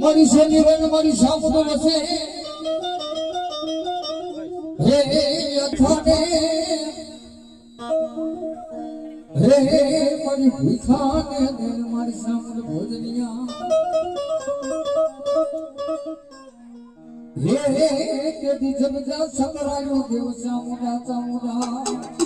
મારી શનિવન મારી સામુદ વસે હે અથાને હે મારી ભીખાને મારી સામુદ ભોજનિયા હે કે દી જગજા સકરાયો દેવ સામુદા સામુદા